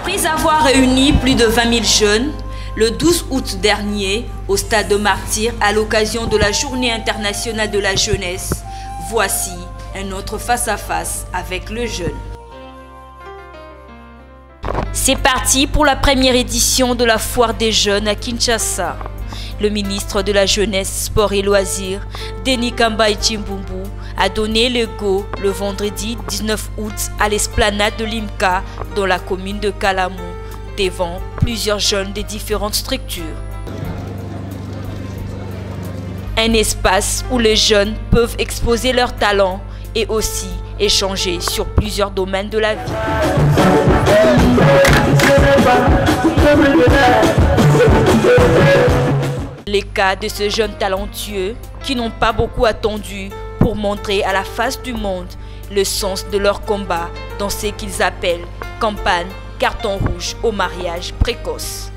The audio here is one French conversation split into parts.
Après avoir réuni plus de 20 000 jeunes, le 12 août dernier, au Stade de Martyrs, à l'occasion de la Journée internationale de la jeunesse, voici un autre face-à-face avec le jeune. C'est parti pour la première édition de la Foire des jeunes à Kinshasa. Le ministre de la Jeunesse, Sport et Loisirs, Denis Kambaï Chimbumbu, a donné le go le vendredi 19 août à l'esplanade de l'IMCA dans la commune de Kalamou, devant plusieurs jeunes de différentes structures. Un espace où les jeunes peuvent exposer leurs talents et aussi échanger sur plusieurs domaines de la vie. Les cas de ces jeunes talentueux qui n'ont pas beaucoup attendu pour montrer à la face du monde le sens de leur combat dans ce qu'ils appellent campagne carton rouge au mariage précoce.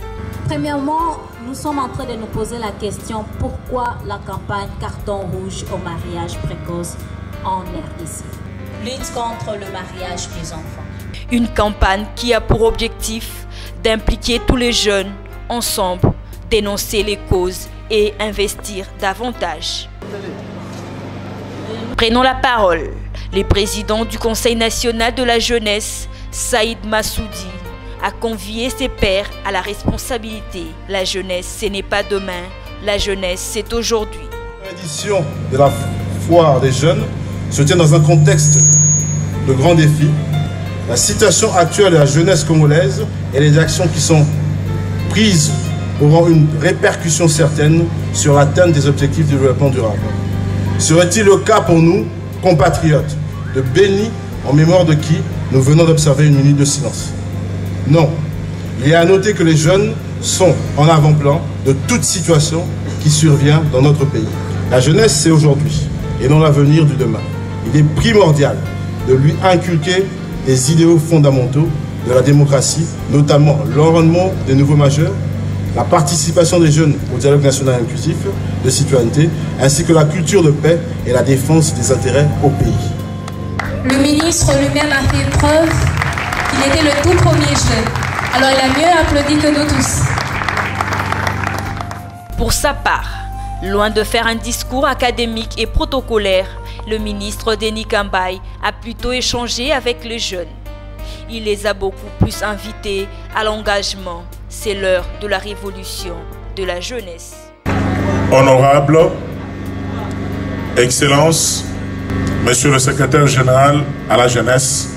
Premièrement, nous sommes en train de nous poser la question pourquoi la campagne carton rouge au mariage précoce en RDC. Lutte contre le mariage des enfants. Une campagne qui a pour objectif d'impliquer tous les jeunes ensemble, dénoncer les causes et investir davantage. Prenons la parole. Le président du Conseil national de la jeunesse, Saïd Massoudi, a convié ses pairs à la responsabilité. La jeunesse, ce n'est pas demain. La jeunesse, c'est aujourd'hui. L'édition de la Foire des jeunes se tient dans un contexte de grands défis. La situation actuelle de la jeunesse congolaise et les actions qui sont prises auront une répercussion certaine sur l'atteinte des objectifs de développement durable. Serait-il le cas pour nous, compatriotes, de Béni, en mémoire de qui nous venons d'observer une minute de silence? Non. Il est à noter que les jeunes sont en avant-plan de toute situation qui survient dans notre pays. La jeunesse, c'est aujourd'hui et non l'avenir du demain. Il est primordial de lui inculquer des idéaux fondamentaux de la démocratie, notamment l'enrôlement des nouveaux majeurs, la participation des jeunes au dialogue national inclusif de citoyenneté, ainsi que la culture de paix et la défense des intérêts au pays. Le ministre lui-même a fait preuve qu'il était le tout premier jeune. Alors il a mieux applaudi que nous tous. Pour sa part, loin de faire un discours académique et protocolaire, le ministre Denis Kambaï a plutôt échangé avec les jeunes. Il les a beaucoup plus invités à l'engagement. C'est l'heure de la révolution de la jeunesse. Honorable, Excellence, Monsieur le secrétaire général à la jeunesse,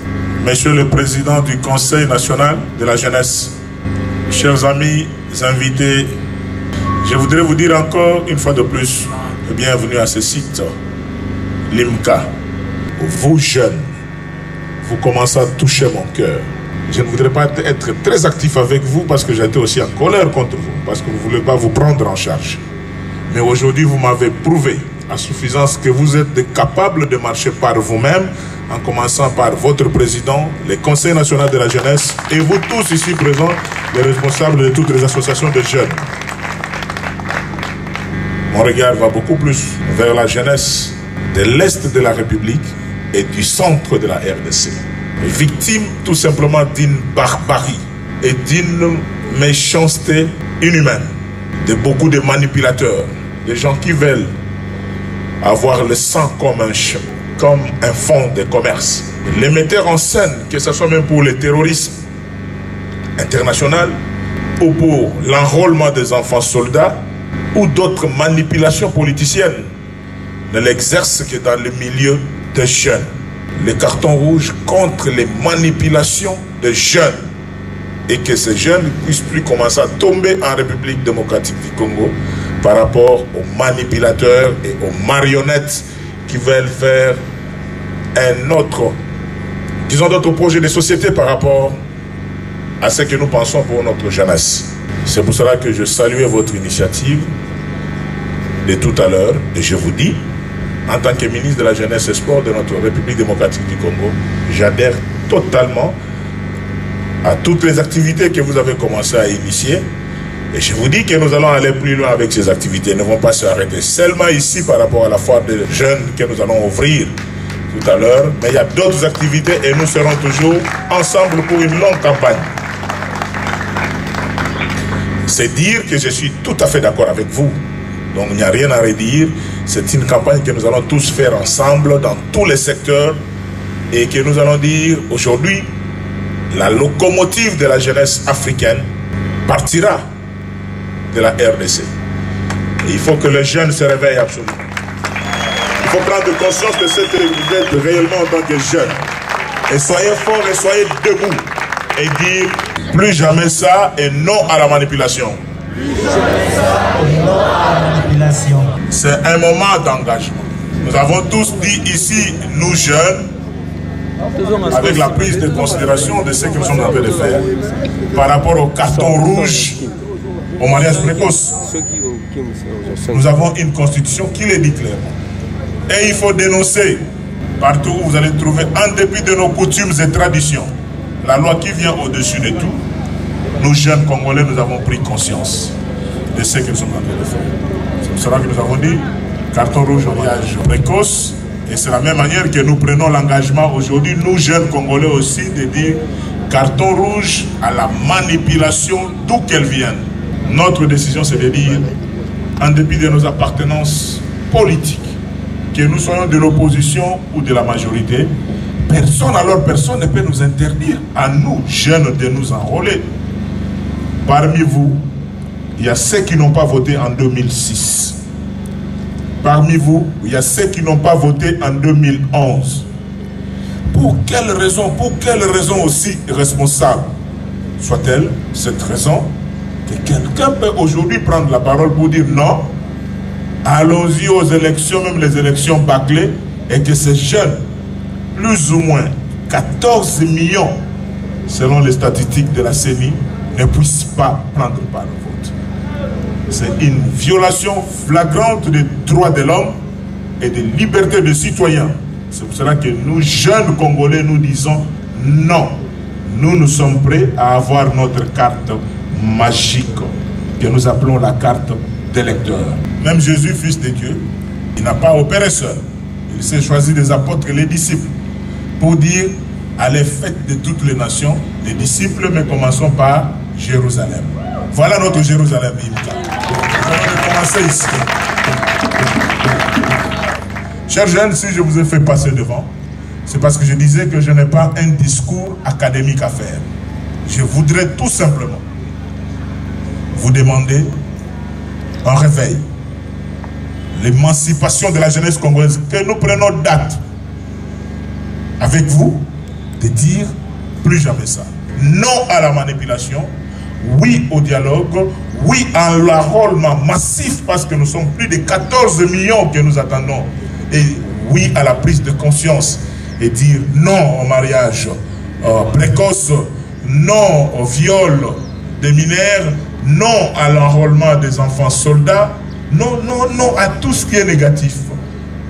Monsieur le président du Conseil national de la jeunesse, chers amis invités, je voudrais vous dire encore une fois de plus, bienvenue à ce site, l'IMCA. Vous jeunes, vous commencez à toucher mon cœur. Je ne voudrais pas être très actif avec vous parce que j'étais aussi en colère contre vous, parce que vous ne voulez pas vous prendre en charge. Mais aujourd'hui, vous m'avez prouvé à suffisance que vous êtes capable de marcher par vous-même, en commençant par votre président, le Conseil national de la jeunesse, et vous tous ici présents, les responsables de toutes les associations de jeunes. Mon regard va beaucoup plus vers la jeunesse de l'Est de la République et du centre de la RDC. Victime tout simplement d'une barbarie et d'une méchanceté inhumaine, de beaucoup de manipulateurs, des gens qui veulent avoir le sang comme un fonds de commerce. Les metteurs en scène, que ce soit même pour le terrorisme international ou pour l'enrôlement des enfants soldats ou d'autres manipulations politiciennes, ne l'exercent que dans le milieu des jeunes. Les cartons rouges contre les manipulations des jeunes et que ces jeunes ne puissent plus commencer à tomber en République démocratique du Congo par rapport aux manipulateurs et aux marionnettes qui veulent faire d'autres projets de société par rapport à ce que nous pensons pour notre jeunesse. C'est pour cela que je salue votre initiative de tout à l'heure et je vous dis, en tant que ministre de la Jeunesse et Sport de notre République démocratique du Congo, j'adhère totalement à toutes les activités que vous avez commencé à initier. Et je vous dis que nous allons aller plus loin avec ces activités. Elles ne vont pas s'arrêter seulement ici par rapport à la foire des jeunes que nous allons ouvrir tout à l'heure. Mais il y a d'autres activités et nous serons toujours ensemble pour une longue campagne. C'est dire que je suis tout à fait d'accord avec vous. Donc il n'y a rien à redire. C'est une campagne que nous allons tous faire ensemble dans tous les secteurs et que nous allons dire aujourd'hui, la locomotive de la jeunesse africaine partira de la RDC. Et il faut que les jeunes se réveillent absolument. Il faut prendre conscience de cette réalité réellement en tant que jeunes. Et soyez forts et soyez debout. Et dire plus jamais ça et non à la manipulation. C'est un moment d'engagement. Nous avons tous dit ici, nous jeunes, avec la prise de considération de ce que nous sommes en train de faire, par rapport au carton rouge, au mariage précoce. Nous avons une constitution qui le dit clairement. Et il faut dénoncer partout où vous allez trouver, en dépit de nos coutumes et traditions, la loi qui vient au-dessus de tout. Nous, jeunes Congolais, nous avons pris conscience de ce que nous sommes en train de faire. C'est pour cela que nous avons dit carton rouge au mariage précoce. Et c'est la même manière que nous prenons l'engagement aujourd'hui, nous, jeunes Congolais aussi, de dire carton rouge à la manipulation d'où qu'elle vienne. Notre décision, c'est de dire, en dépit de nos appartenances politiques, que nous soyons de l'opposition ou de la majorité, personne, alors personne ne peut nous interdire à nous, jeunes, de nous enrôler. Parmi vous, il y a ceux qui n'ont pas voté en 2006. Parmi vous, il y a ceux qui n'ont pas voté en 2011. Pour quelle raison aussi responsable soit-elle cette raison que quelqu'un peut aujourd'hui prendre la parole pour dire non, allons-y aux élections, même les élections bâclées, et que ces jeunes, plus ou moins 14 millions, selon les statistiques de la CENI, ne puissent pas prendre part au vote. C'est une violation flagrante des droits de l'homme et des libertés des citoyens. C'est pour cela que nous, jeunes Congolais, nous disons non. Nous sommes prêts à avoir notre carte magique, que nous appelons la carte d'électeur. Même Jésus, fils de Dieu, il n'a pas opéré seul. Il s'est choisi des apôtres et les disciples pour dire allez, faites de toutes les nations des disciples, mais commençons par Jérusalem. Voilà notre Jérusalem. Nous allons commencer ici. Chers jeunes, si je vous ai fait passer devant, c'est parce que je disais que je n'ai pas un discours académique à faire. Je voudrais tout simplement vous demander un réveil, l'émancipation de la jeunesse congolaise, que nous prenons date avec vous, de dire plus jamais ça. Non à la manipulation, oui au dialogue, oui à l'enrôlement massif, parce que nous sommes plus de 14 millions que nous attendons, et oui à la prise de conscience, et dire non au mariage précoce, non au viol des mineurs, non à l'enrôlement des enfants soldats, non, non, non à tout ce qui est négatif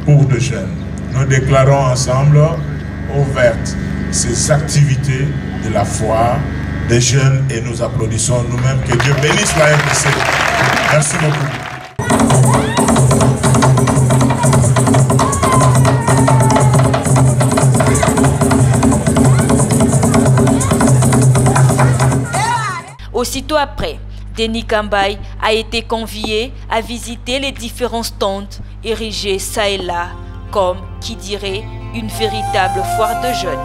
pour les jeunes. Nous déclarons ensemble ouvertes ces activités de la foi des jeunes et nous applaudissons nous-mêmes. Que Dieu bénisse la RDC. Merci beaucoup. Aussitôt après, Denis Kambaï a été convié à visiter les différents stands érigés çà et là, comme, qui dirait, une véritable foire de jeunes.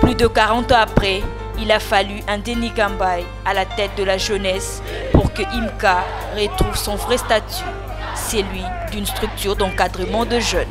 Plus de 40 ans après, il a fallu un Denis Kambaï à la tête de la jeunesse pour que IMCA retrouve son vrai statut, celui d'une structure d'encadrement de jeunes.